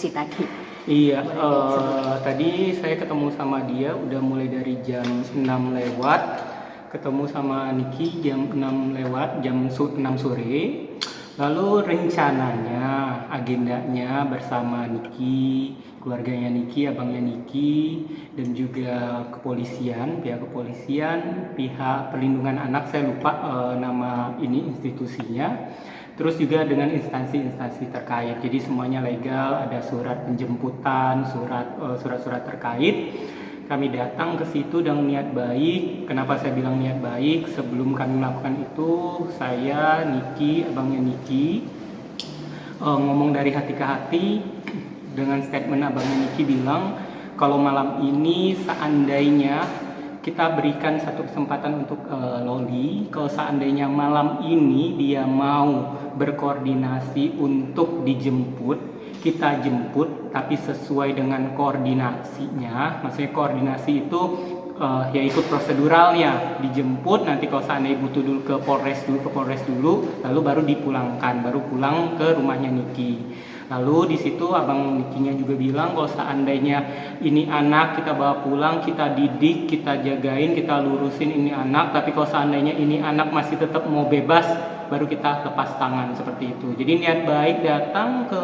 rekonstruksi tadi. Iya, Boleh disebutkan. tadi saya ketemu sama dia udah mulai dari jam 6 lewat, ketemu sama Niki jam 6 lewat, jam 6 sore. Lalu rencananya, agendanya bersama Niki, keluarganya Niki, abangnya Niki, dan juga kepolisian, pihak perlindungan anak, saya lupa nama ini institusinya. Terus juga dengan instansi-instansi terkait. Jadi semuanya legal, ada surat penjemputan, surat-surat terkait. Kami datang ke situ dengan niat baik. Kenapa saya bilang niat baik? Sebelum kami melakukan itu, saya, Niki, abangnya Niki, ngomong dari hati ke hati dengan statement abangnya Niki bilang, kalau malam ini seandainya kita berikan satu kesempatan untuk Loli, kalau seandainya malam ini dia mau berkoordinasi untuk dijemput, kita jemput, tapi sesuai dengan koordinasinya. Maksudnya koordinasi itu ya ikut proseduralnya, dijemput, nanti kalau seandainya butuh dulu ke Polres dulu, lalu baru dipulangkan, baru pulang ke rumahnya Niki. Lalu di situ abang Nikinya juga bilang kalau seandainya ini anak kita bawa pulang, kita didik, kita jagain, kita lurusin ini anak, tapi kalau seandainya ini anak masih tetap mau bebas, baru kita lepas tangan seperti itu. Jadi niat baik datang ke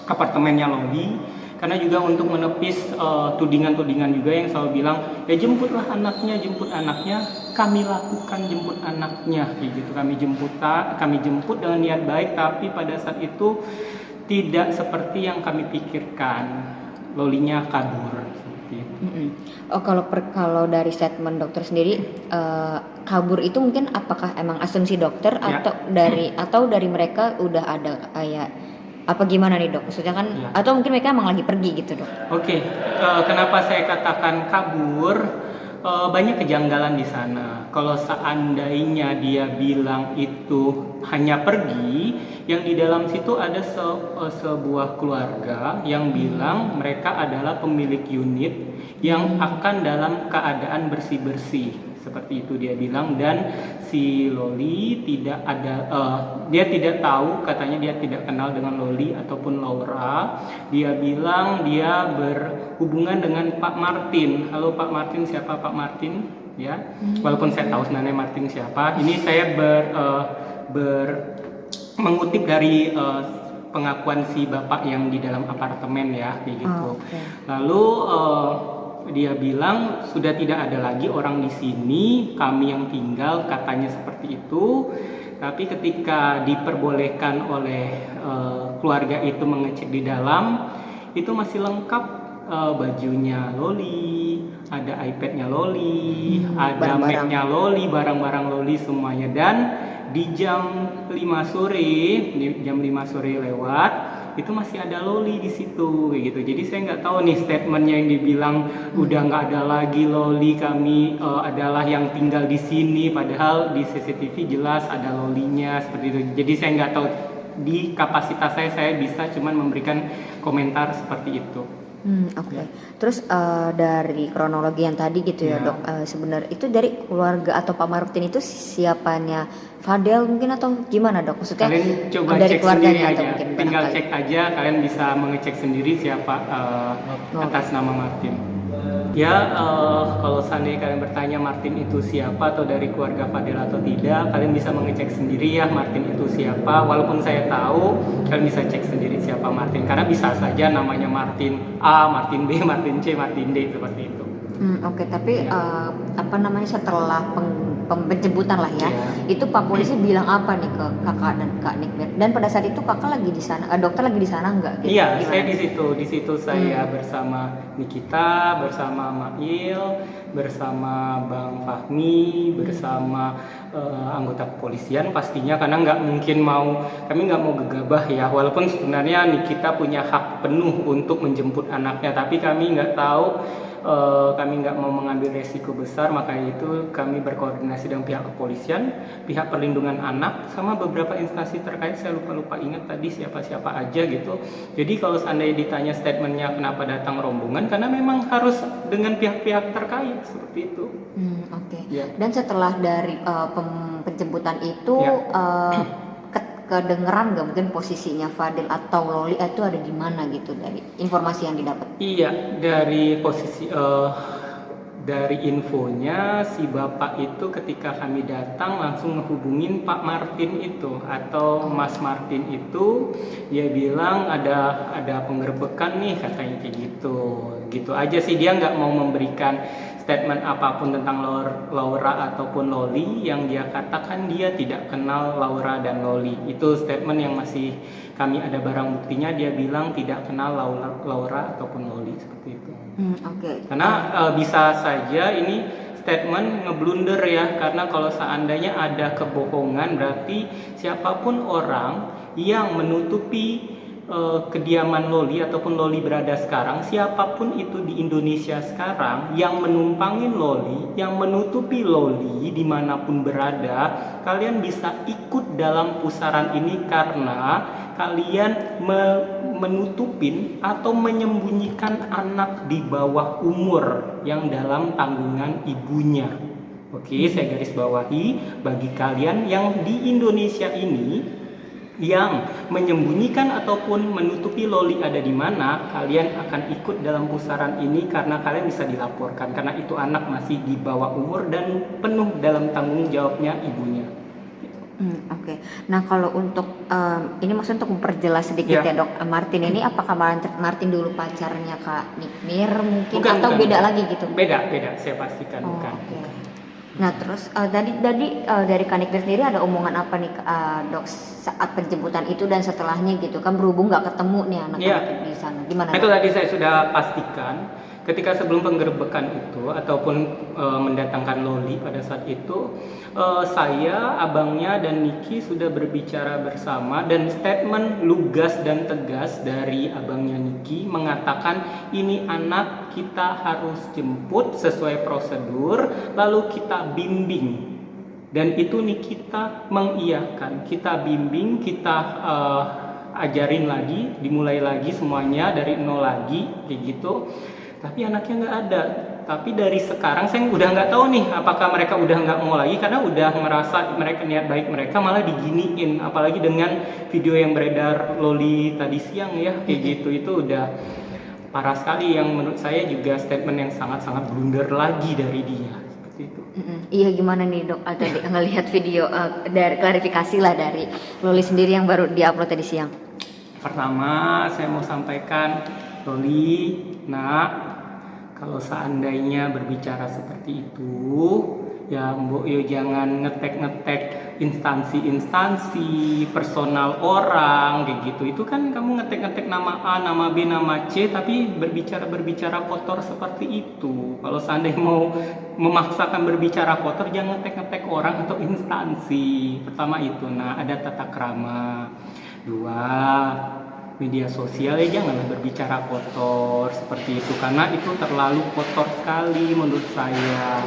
apartemennya Loli, karena juga untuk menepis tudingan-tudingan juga yang selalu bilang, ya jemputlah anaknya, kami lakukan jemput anaknya, kayak gitu. Kami jemput dengan niat baik, tapi pada saat itu tidak seperti yang kami pikirkan. Lolinya kabur seperti itu. Oh, kalau dari statement dokter sendiri, kabur itu mungkin apakah emang asumsi dokter Ya. atau dari mereka udah ada kayak apa gimana nih dok? Maksudnya kan Ya. atau mungkin mereka emang lagi pergi gitu dok? Oke, kenapa saya katakan kabur? Banyak kejanggalan di sana. Kalau seandainya dia bilang itu hanya pergi, yang di dalam situ ada sebuah keluarga yang bilang mereka adalah pemilik unit yang akan dalam keadaan bersih-bersih. Seperti itu dia bilang, dan si Loli tidak ada, dia tidak tahu, katanya dia tidak kenal dengan Loli ataupun Laura. Dia bilang dia berhubungan dengan Pak Martin. Halo Pak Martin, siapa Pak Martin? Ya, walaupun saya tahu sebenarnya Martin siapa. Ini saya mengutip dari pengakuan si bapak yang di dalam apartemen ya, kayak gitu. Okay. Lalu dia bilang sudah tidak ada lagi orang di sini, kami yang tinggal, katanya seperti itu. Tapi ketika diperbolehkan oleh keluarga itu mengecek di dalam, itu masih lengkap, bajunya Loli, ada iPadnya Loli, ada Mac-nya Loli, barang-barang Loli semuanya. Dan di jam 5 sore lewat, itu masih ada Loli di situ, kayak gitu. Jadi saya nggak tahu nih statementnya yang dibilang udah nggak ada lagi Loli, kami adalah yang tinggal di sini, padahal di CCTV jelas ada Lolinya seperti itu. Jadi saya nggak tahu, di kapasitas saya bisa cuman memberikan komentar seperti itu. Oke. Terus dari kronologi yang tadi gitu ya dok, sebenarnya itu dari keluarga atau Pak Martin itu siapanya Fadel mungkin atau gimana dok? Maksudnya Kalian coba dari cek keluarganya sendiri atau aja, mungkin tinggal barangkali? cek aja, kalian bisa mengecek sendiri siapa atas nama Martin. Ya, kalau seandainya kalian bertanya Martin itu siapa atau dari keluarga Fadel atau tidak, kalian bisa mengecek sendiri ya Martin itu siapa. Walaupun saya tahu, kalian bisa cek sendiri siapa Martin, karena bisa saja namanya Martin A, Martin B, Martin C, Martin D, seperti itu. Oke, tapi apa namanya setelah penjemputan lah ya, itu Pak Polisi bilang apa nih ke kakak dan Kak Nikmir? Dan pada saat itu kakak lagi di sana, dokter lagi di sana nggak? Gitu? Iya, Gimana? saya di situ saya bersama Nikita, bersama Mail, bersama Bang Fahmi, bersama anggota kepolisian pastinya, karena kami nggak mau gegabah ya. Walaupun sebenarnya Nikita punya hak penuh untuk menjemput anaknya, tapi kami nggak tahu. Kami nggak mau mengambil resiko besar, makanya itu kami berkoordinasi dengan pihak kepolisian, pihak perlindungan anak, sama beberapa instansi terkait. Saya lupa ingat tadi siapa-siapa aja gitu. Jadi kalau seandainya ditanya statementnya kenapa datang rombongan, karena memang harus dengan pihak-pihak terkait seperti itu. Oke. Ya. Dan setelah dari penjemputan itu kedengeran nggak mungkin posisinya Fadil atau Loli itu ada di mana gitu dari informasi yang didapat? Iya, dari infonya si bapak itu ketika kami datang langsung ngehubungin Pak Martin itu atau Mas Martin itu, dia bilang ada penggerbekan nih katanya kayak gitu aja sih, dia nggak mau memberikan statement apapun tentang Laura ataupun Loli. Yang dia katakan dia tidak kenal Laura dan Loli, itu statement yang masih kami ada barang buktinya. Dia bilang tidak kenal Laura ataupun Loli seperti itu. Oke. Karena bisa saja ini statement ngeblunder ya, karena kalau seandainya ada kebohongan berarti siapapun orang yang menutupi kediaman Loli ataupun Loli berada sekarang, siapapun itu di Indonesia sekarang yang menumpangin Loli, yang menutupi Loli dimanapun berada, kalian bisa ikut dalam pusaran ini karena kalian menutupin atau menyembunyikan anak di bawah umur yang dalam tanggungan ibunya. Oke, saya garis bawahi bagi kalian yang di Indonesia ini yang menyembunyikan ataupun menutupi Loli ada di mana, kalian akan ikut dalam pusaran ini karena kalian bisa dilaporkan karena itu anak masih di bawah umur dan penuh dalam tanggung jawabnya ibunya. Oke. Nah kalau untuk ini maksudnya untuk memperjelas sedikit ya Dok, Martin ini apakah Martin dulu pacarnya Kak Nikmir mungkin Bukan, atau bukan. beda lagi gitu? Beda, saya pastikan bukan. Okay. Nah terus dari Kak Nikmir sendiri ada omongan apa nih Dok saat penjemputan itu dan setelahnya gitu kan, berhubung nggak ketemu nih anak-anak di sana, gimana? Itu tadi saya sudah pastikan. Ketika sebelum penggerbekan itu ataupun mendatangkan Loli pada saat itu, saya, abangnya dan Niki sudah berbicara bersama dan statement lugas dan tegas dari abangnya Niki mengatakan ini anak kita harus jemput sesuai prosedur lalu kita bimbing. Dan itu Nikita mengiyakan, kita bimbing, kita ajarin lagi, dimulai lagi semuanya dari nol lagi kayak gitu. Tapi anaknya nggak ada. Tapi dari sekarang saya udah nggak tahu nih apakah mereka udah nggak mau lagi karena udah merasa mereka niat baik mereka malah diginiin, apalagi dengan video yang beredar Loli tadi siang ya kayak gitu, itu udah parah sekali yang menurut saya juga statement yang sangat-sangat blunder lagi dari dia seperti itu. Iya gimana nih Dok, tadi ngelihat video dari klarifikasi lah dari Loli sendiri yang baru diupload tadi siang. Pertama saya mau sampaikan, Loli, nak, kalau seandainya berbicara seperti itu, ya Mbok Yo jangan ngetek-ngetek instansi-instansi, personal orang, kayak gitu. Itu kan kamu ngetek-ngetek nama A, nama B, nama C, tapi berbicara kotor seperti itu. Kalau seandainya mau memaksakan berbicara kotor, jangan ngetek-ngetek orang atau instansi. Pertama itu, nah ada tata krama. Dua, media sosial ya janganlah berbicara kotor seperti itu karena itu terlalu kotor sekali menurut saya,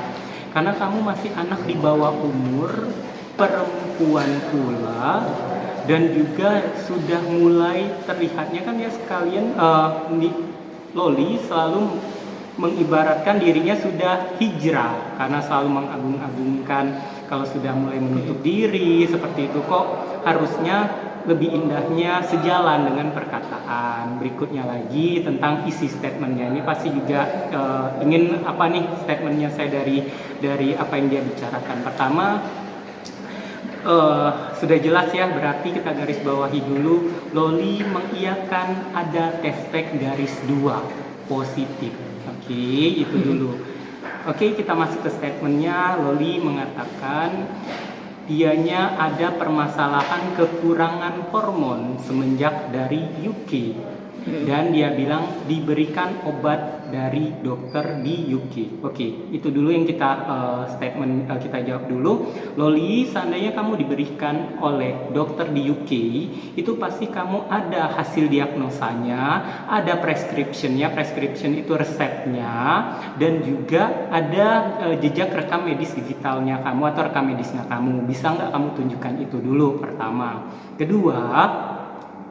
karena kamu masih anak di bawah umur, perempuan pula, dan juga sudah mulai terlihatnya kan ya sekalian Loli selalu mengibaratkan dirinya sudah hijrah karena selalu mengagung-agungkan kalau sudah mulai menutup diri seperti itu, kok harusnya lebih indahnya sejalan dengan perkataan. Berikutnya lagi tentang isi statementnya, ini pasti juga ingin apa nih statementnya saya dari apa yang dia bicarakan. Pertama, sudah jelas ya, berarti kita garis bawahi dulu, Loli mengiyakan ada tespek garis 2 positif. Oke, itu dulu. Oke, kita masuk ke statementnya. Loli mengatakan dianya ada permasalahan kekurangan hormon semenjak dari UK dan dia bilang diberikan obat dari dokter di UK. Oke, itu dulu yang kita kita jawab dulu. Loli, seandainya kamu diberikan oleh dokter di UK, itu pasti kamu ada hasil diagnosanya, ada prescriptionnya, prescription itu resepnya, dan juga ada jejak rekam medis digitalnya kamu atau rekam medisnya kamu. Bisa nggak kamu tunjukkan itu dulu pertama. Kedua,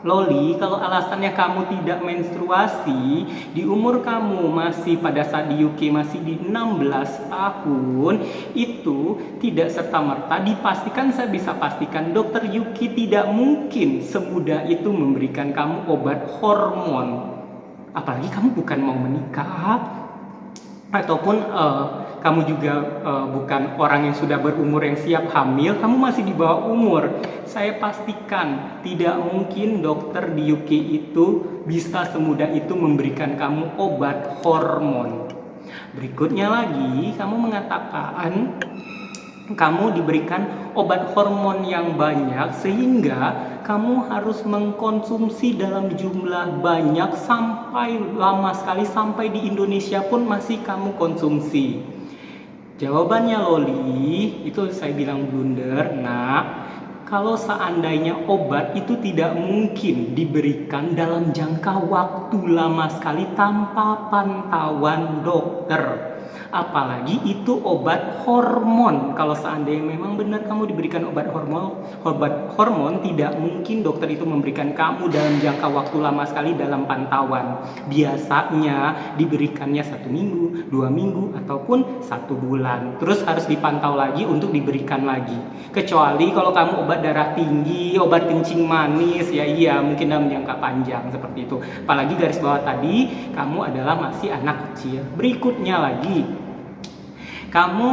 Loli, kalau alasannya kamu tidak menstruasi, di umur kamu masih pada saat di UK masih di 16 tahun, itu tidak serta-merta dipastikan, saya bisa pastikan dokter Yuki tidak mungkin semudah itu memberikan kamu obat hormon. Apalagi kamu bukan mau menikah, ataupun kamu juga bukan orang yang sudah berumur yang siap hamil, kamu masih di bawah umur. Saya pastikan tidak mungkin dokter di UK itu bisa semudah itu memberikan kamu obat hormon. Berikutnya lagi, kamu mengatakan kamu diberikan obat hormon yang banyak sehingga kamu harus mengkonsumsi dalam jumlah banyak sampai lama sekali, sampai di Indonesia pun masih kamu konsumsi. Jawabannya Loli, itu saya bilang blunder. Nah, kalau seandainya obat itu tidak mungkin diberikan dalam jangka waktu lama sekali tanpa pantauan dokter. Apalagi itu obat hormon. Kalau seandainya memang benar kamu diberikan obat hormon tidak mungkin dokter itu memberikan kamu dalam jangka waktu lama sekali dalam pantauan. Biasanya diberikannya 1 minggu, 2 minggu, ataupun 1 bulan. Terus harus dipantau lagi untuk diberikan lagi. Kecuali kalau kamu obat darah tinggi, obat kencing manis, ya iya mungkin dalam jangka panjang seperti itu. Apalagi garis bawah tadi, kamu adalah masih anak kecil. Berikutnya lagi, kamu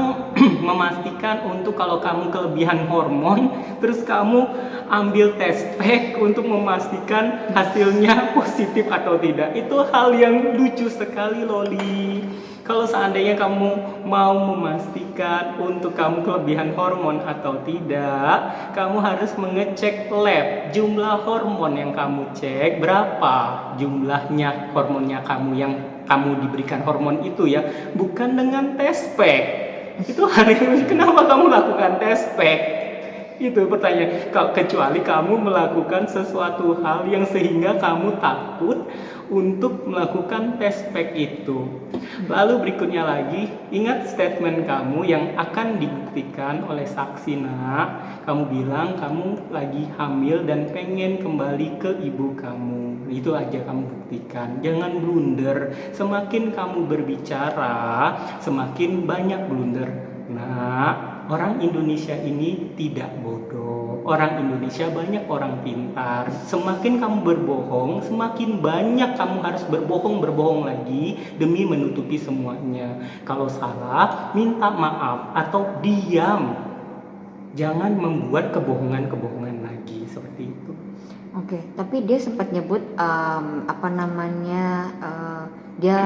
memastikan untuk kalau kamu kelebihan hormon, terus kamu ambil tes pack untuk memastikan hasilnya positif atau tidak. Itu hal yang lucu sekali Loli. Kalau seandainya kamu mau memastikan untuk kamu kelebihan hormon atau tidak, kamu harus mengecek lab jumlah hormon yang kamu cek, berapa jumlahnya hormonnya kamu yang kamu diberikan hormon itu ya, bukan dengan tes pack. Itu aneh, kenapa kamu lakukan tes pack? Itu pertanyaan. Kecuali kamu melakukan sesuatu hal yang sehingga kamu takut untuk melakukan tes pack itu. Lalu berikutnya lagi, ingat statement kamu yang akan dibuktikan oleh saksi. Nak, kamu bilang kamu lagi hamil dan pengen kembali ke ibu kamu. Itu aja kamu buktikan. Jangan blunder. Semakin kamu berbicara, semakin banyak blunder. Nah, orang Indonesia ini tidak bodoh. Orang Indonesia banyak orang pintar. Semakin kamu berbohong, semakin banyak kamu harus berbohong lagi demi menutupi semuanya. Kalau salah, minta maaf atau diam. Jangan membuat kebohongan lagi seperti itu. Oke, tapi dia sempat nyebut dia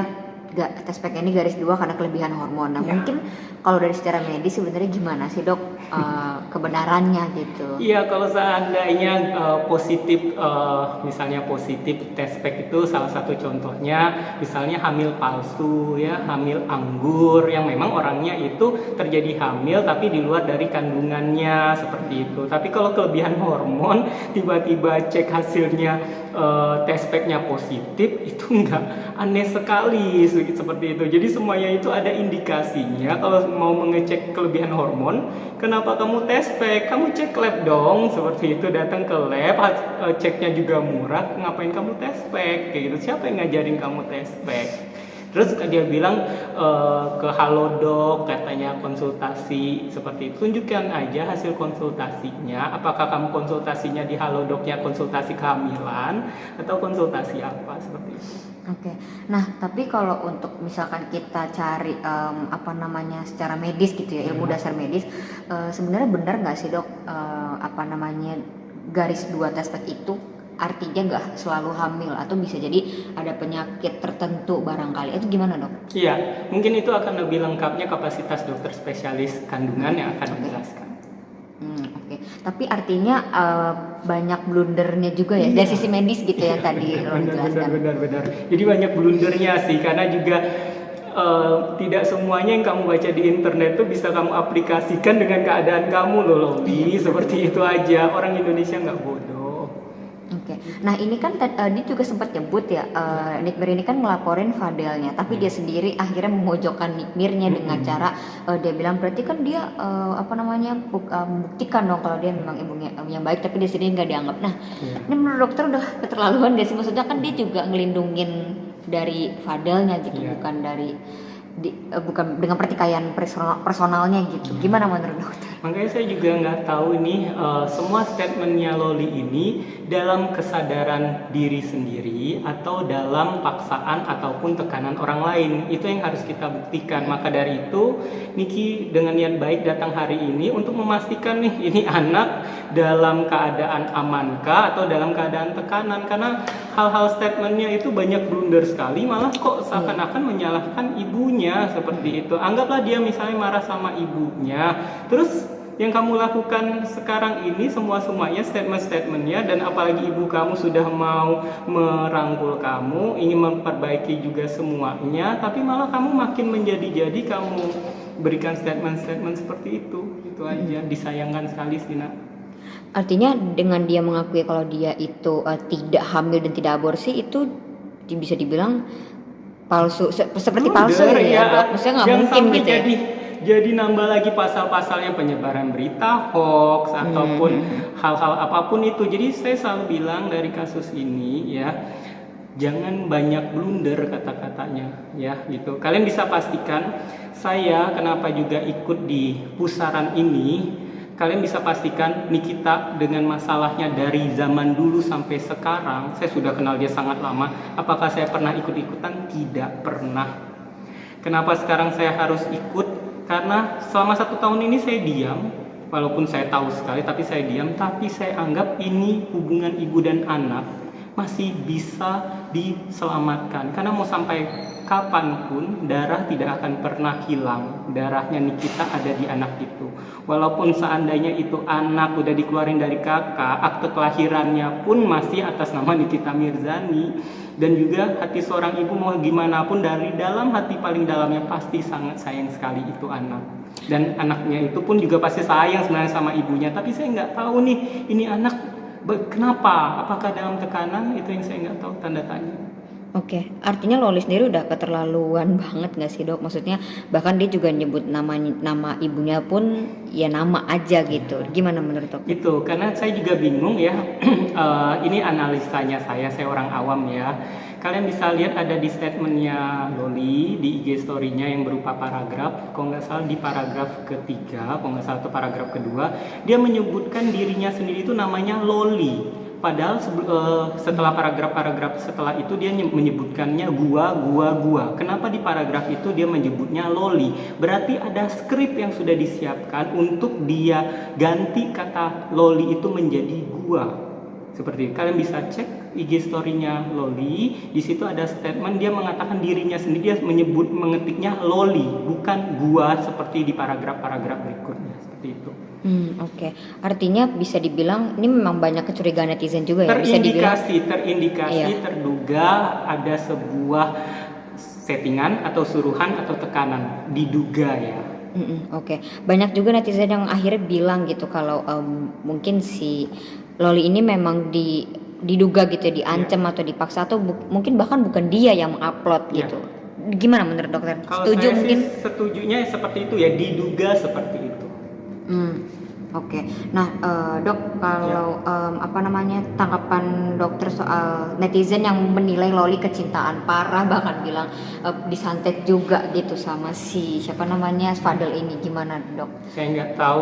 gak tes pack ini garis 2 karena kelebihan hormon. Nah, mungkin kalau dari secara medis sebenarnya gimana sih dok kebenarannya gitu? Iya, kalau seandainya positif, misalnya positif tes pack itu salah satu contohnya, misalnya hamil palsu ya, hamil anggur yang memang orangnya itu terjadi hamil tapi di luar dari kandungannya seperti itu. Tapi kalau kelebihan hormon tiba-tiba cek hasilnya tes packnya positif, itu enggak, aneh sekali seperti itu. Jadi semuanya itu ada indikasinya. Kalau mau mengecek kelebihan hormon, kenapa kamu tes pack? Kamu cek lab dong, seperti itu. Datang ke lab, ceknya juga murah. Ngapain kamu tes pack? Kayak gitu. Siapa yang ngajarin kamu tes pack? Terus dia bilang ke Halodoc katanya konsultasi seperti itu. Tunjukkan aja hasil konsultasinya. Apakah kamu konsultasinya di Halodocnya konsultasi kehamilan atau konsultasi apa seperti itu. Oke. Nah, tapi kalau untuk misalkan kita cari secara medis gitu ya, ilmu dasar medis, sebenarnya benar nggak sih dok garis 2 tes pack itu artinya nggak selalu hamil atau bisa jadi ada penyakit tertentu barangkali, itu gimana dok? Iya, mungkin itu akan lebih lengkapnya kapasitas dokter spesialis kandungan yang akan menjelaskan. Oke. Tapi artinya banyak blundernya juga ya dari sisi medis gitu ya tadi lo jelaskan. Benar. Jadi banyak blundernya sih, karena juga tidak semuanya yang kamu baca di internet tuh bisa kamu aplikasikan dengan keadaan kamu loh. Seperti itu aja. Orang Indonesia nggak bodoh. Oke. Nah ini kan dia juga sempat nyebut ya, Nikmir ini kan ngelaporin Fadelnya, tapi dia sendiri akhirnya memojokkan Nikmirnya dengan cara dia bilang berarti kan dia membuktikan dong kalau dia memang ibunya yang baik, tapi dia sendiri nggak dianggap. Nah ini menurut dokter udah keterlaluan gak sih? Maksudnya kan dia juga ngelindungin dari Fadelnya gitu, bukan dari bukan dengan pertikaian personalnya gitu. Gimana menurut dokter? Makanya saya juga nggak tahu nih semua statementnya Loli ini dalam kesadaran diri sendiri atau dalam paksaan ataupun tekanan orang lain. Itu yang harus kita buktikan. Maka dari itu Niki dengan niat baik datang hari ini untuk memastikan nih ini anak dalam keadaan amankah atau dalam keadaan tekanan, karena hal-hal statementnya itu banyak blunder sekali, malah kok seakan-akan menyalahkan ibunya seperti itu. Anggaplah dia misalnya marah sama ibunya, terus yang kamu lakukan sekarang ini semuanya statement-statementnya, dan apalagi ibu kamu sudah mau merangkul kamu, ingin memperbaiki juga semuanya, tapi malah kamu makin menjadi-jadi kamu berikan statement-statement seperti itu aja. Disayangkan sekali sih nak. Artinya dengan dia mengakui kalau dia itu tidak hamil dan tidak aborsi, itu bisa dibilang palsu, seperti palsu ya. Maksudnya nggak mungkin gitu ya. Jadi nambah lagi pasal-pasalnya penyebaran berita hoax ataupun hal-hal apapun itu. Jadi saya selalu bilang dari kasus ini ya, jangan banyak blunder kata-katanya ya gitu. Kalian bisa pastikan saya kenapa juga ikut di pusaran ini. Kalian bisa pastikan Nikita dengan masalahnya dari zaman dulu sampai sekarang, saya sudah kenal dia sangat lama. Apakah saya pernah ikut-ikutan? Tidak pernah. Kenapa sekarang saya harus ikut? Karena selama 1 tahun ini saya diam, walaupun saya tahu sekali, tapi saya diam. Tapi saya anggap ini hubungan ibu dan anak masih bisa diselamatkan. Karena mau sampai kapanpun darah tidak akan pernah hilang. Darahnya Nikita ada di anak itu. Walaupun seandainya itu anak udah dikeluarin dari kakak, akte kelahirannya pun masih atas nama Nikita Mirzani. Dan juga hati seorang ibu mau gimana pun, dari dalam hati paling dalamnya pasti sangat sayang sekali itu anak. Dan anaknya itu pun juga pasti sayang sebenarnya sama ibunya. Tapi saya nggak tahu nih, ini anak kenapa? Apakah dalam tekanan? Itu yang saya nggak tahu, tanda tanya. Oke, artinya Loli sendiri udah keterlaluan banget gak sih dok? Maksudnya bahkan dia juga nyebut nama ibunya pun ya nama aja gitu. Gimana menurut dok? Itu karena saya juga bingung ya. Ini analisanya saya orang awam ya. Kalian bisa lihat ada di statementnya Loli di IG story-nya yang berupa paragraf. Kalau nggak salah di paragraf ketiga, kalau nggak salah itu paragraf kedua, dia menyebutkan dirinya sendiri itu namanya Loli. Padahal setelah paragraf-paragraf setelah itu dia menyebutkannya gua. Kenapa di paragraf itu dia menyebutnya Loli? Berarti ada skrip yang sudah disiapkan untuk dia ganti kata Loli itu menjadi gua. Seperti itu. Kalian bisa cek IG story-nya Loli. Di situ ada statement dia mengatakan dirinya sendiri, dia mengetiknya Loli, bukan gua seperti di paragraf-paragraf berikutnya. Seperti itu. Oke. Artinya bisa dibilang ini memang banyak kecurigaan netizen juga ya. Terindikasi, terduga ada sebuah settingan atau suruhan atau tekanan, diduga ya. Oke. Banyak juga netizen yang akhirnya bilang gitu kalau mungkin si Loli ini memang diduga gitu ya, diancam atau dipaksa, atau mungkin bahkan bukan dia yang mengupload gitu. Gimana menurut dokter? Kalau setuju saya mungkin? Setujunya seperti itu ya, diduga seperti itu. Oke. Nah, dok, kalau tanggapan dokter soal netizen yang menilai Loli kecintaan parah, bahkan bilang disantet juga gitu sama si Fadel ini, gimana dok? Saya nggak tahu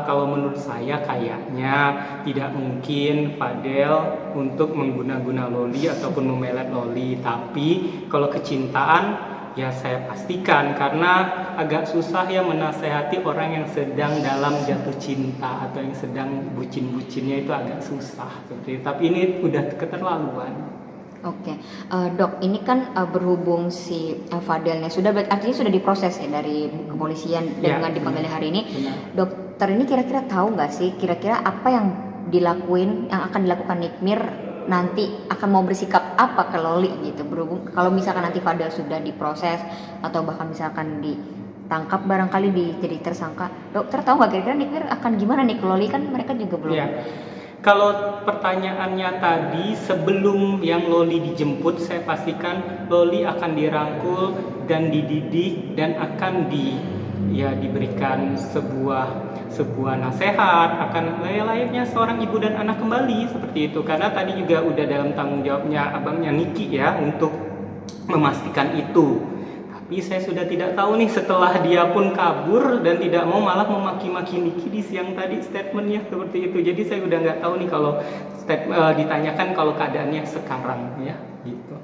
kalau menurut saya kayaknya tidak mungkin Fadel untuk mengguna-guna Loli ataupun memelet Loli. Tapi kalau kecintaan, ya saya pastikan, karena agak susah ya menasehati orang yang sedang dalam jatuh cinta atau yang sedang bucin-bucinnya, itu agak susah seperti itu. Tapi ini udah keterlaluan. Oke. Dok, ini kan berhubung si Fadelnya artinya sudah diproses ya dari kepolisian dengan dipanggilnya hari ini. Benar. Dokter ini kira-kira tahu nggak sih kira-kira apa yang akan dilakukan Nikmir nanti, akan mau bersikap apa ke Loli gitu, berhubung kalau misalkan nanti Fadel sudah diproses atau bahkan misalkan ditangkap barangkali jadi tersangka. Dokter tahu nggak kira-kira Nikmir akan gimana nih ke Loli? Kan mereka juga belum. Kalau pertanyaannya tadi, sebelum yang Loli dijemput, saya pastikan Loli akan dirangkul dan dididik dan akan diberikan sebuah nasihat, akan layaknya seorang ibu dan anak kembali seperti itu. Karena tadi juga udah dalam tanggung jawabnya abangnya Niki ya untuk memastikan itu. Tapi saya sudah tidak tahu nih, setelah dia pun kabur dan tidak mau, malah memaki-maki Niki di siang tadi statementnya seperti itu. Jadi saya udah nggak tahu nih kalau ditanyakan kalau keadaannya sekarang ya gitu.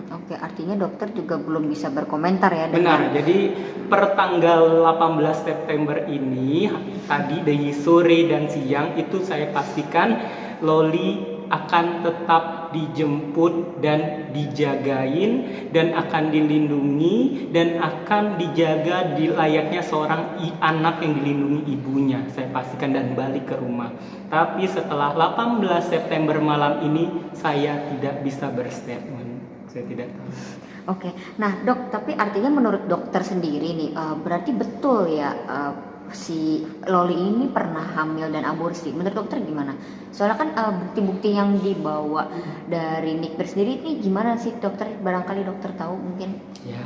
Oke, artinya dokter juga belum bisa berkomentar ya. Benar, jadi per tanggal 18 September ini, tadi dari sore dan siang itu saya pastikan Loli akan tetap dijemput dan dijagain dan akan dilindungi dan akan dijaga di layaknya seorang anak yang dilindungi ibunya, saya pastikan, dan balik ke rumah. Tapi setelah 18 September malam ini saya tidak bisa berstatement, saya tidak tahu. Oke, nah dok, tapi artinya menurut dokter sendiri nih, berarti betul ya si Loli ini pernah hamil dan aborsi. Menurut dokter gimana? Soalnya kan bukti-bukti yang dibawa dari Nikbir sendiri ini gimana sih dokter? Barangkali dokter tahu mungkin. Ya,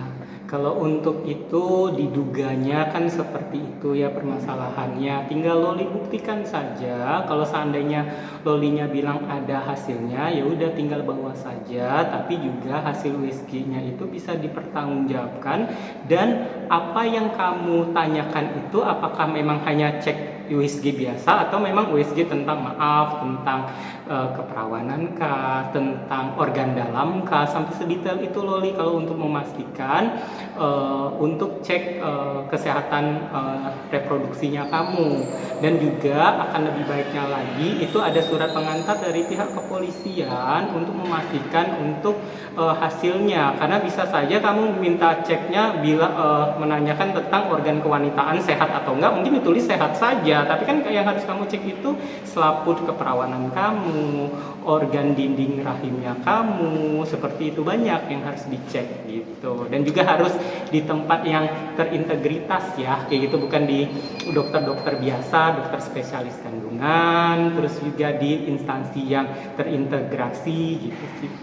kalau untuk itu diduganya kan seperti itu ya permasalahannya. Tinggal Loli buktikan saja. Kalau seandainya Lolinya bilang ada hasilnya, ya udah tinggal bawa saja. Tapi juga hasil USG-nya itu bisa dipertanggungjawabkan. Dan apa yang kamu tanyakan itu apakah memang hanya cek USG biasa atau memang USG tentang tentang keperawanan kah, tentang organ dalam kah, sampai sedetail itu Loli kalau untuk memastikan untuk cek kesehatan reproduksinya kamu. Dan juga akan lebih baiknya lagi itu ada surat pengantar dari pihak kepolisian untuk memastikan untuk hasilnya, karena bisa saja kamu minta ceknya bila menanyakan tentang organ kewanitaan sehat atau enggak, mungkin ditulis sehat saja, tapi kan yang harus kamu cek itu selaput keperawanan kamu, organ dinding rahimnya kamu, seperti itu, banyak yang harus dicek gitu. Dan juga harus di tempat yang terintegritas ya, kayak gitu, bukan di dokter-dokter biasa, dokter spesialis kandungan, terus juga di instansi yang terintegrasi gitu sih.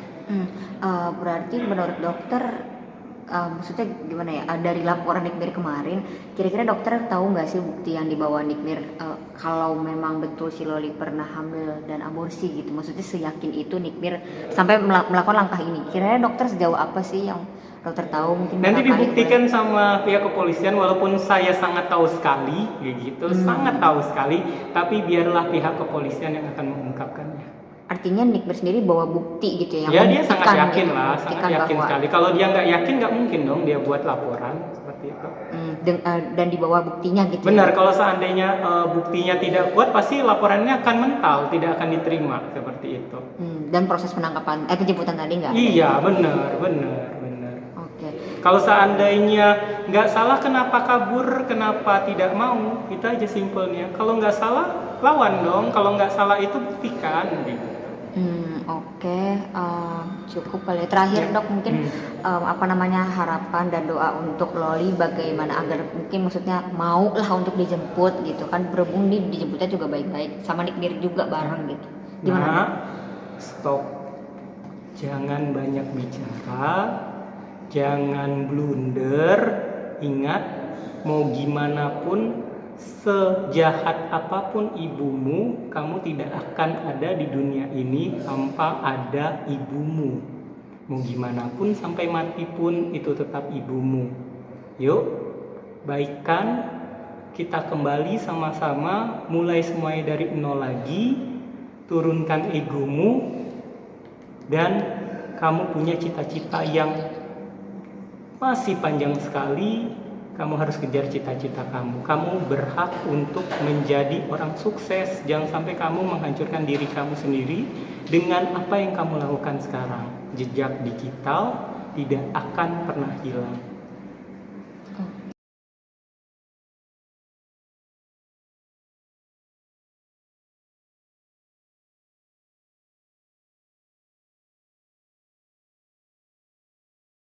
Berarti menurut dokter, maksudnya gimana ya? Dari laporan Nikbir kemarin, kira-kira dokter tahu nggak sih bukti yang dibawa Nikbir kalau memang betul si Loli pernah hamil dan aborsi gitu? Maksudnya seyakin itu Nikbir sampai melakukan langkah ini. Kira-kira dokter sejauh apa sih yang dokter tahu? Mungkin Nanti dibuktikan sama pihak kepolisian, walaupun saya sangat tahu sekali, kayak gitu, sangat tahu sekali. Tapi biarlah pihak kepolisian yang akan mengungkapkannya. Artinya Nikbir sendiri bawa bukti gitu ya? Ya dia sangat yakin gitu, lah, sangat yakin sekali. Kalau dia nggak yakin, nggak mungkin dong dia buat laporan seperti itu. Dan dibawa buktinya gitu. Benar, ya? kalau seandainya buktinya tidak kuat, pasti laporannya akan mental, tidak akan diterima seperti itu. Dan proses penangkapan, penjemputan tadi nggak? Iya, benar. Oke. Kalau seandainya nggak salah, kenapa kabur, kenapa tidak mau? Itu aja simpelnya. Kalau nggak salah, lawan dong. Kalau nggak salah itu buktikan gitu. Oke, cukup kali. Terakhir dok, mungkin harapan dan doa untuk Loli bagaimana agar mungkin maksudnya mau lah untuk dijemput gitu kan, berhubung dijemputnya juga baik-baik sama Nikbir juga bareng gitu. Gimana? Nah, stop. Jangan banyak bicara, jangan blunder. Ingat, mau gimana pun, sejahat apapun ibumu, kamu tidak akan ada di dunia ini tanpa ada ibumu. Mau gimana pun, sampai mati pun itu tetap ibumu. Yuk, baikkan, kita kembali sama-sama, mulai semuanya dari nol lagi. Turunkan egomu, dan kamu punya cita-cita yang masih panjang sekali. Kamu harus kejar cita-cita kamu. Kamu berhak untuk menjadi orang sukses. Jangan sampai kamu menghancurkan diri kamu sendiri dengan apa yang kamu lakukan sekarang. Jejak digital tidak akan pernah hilang.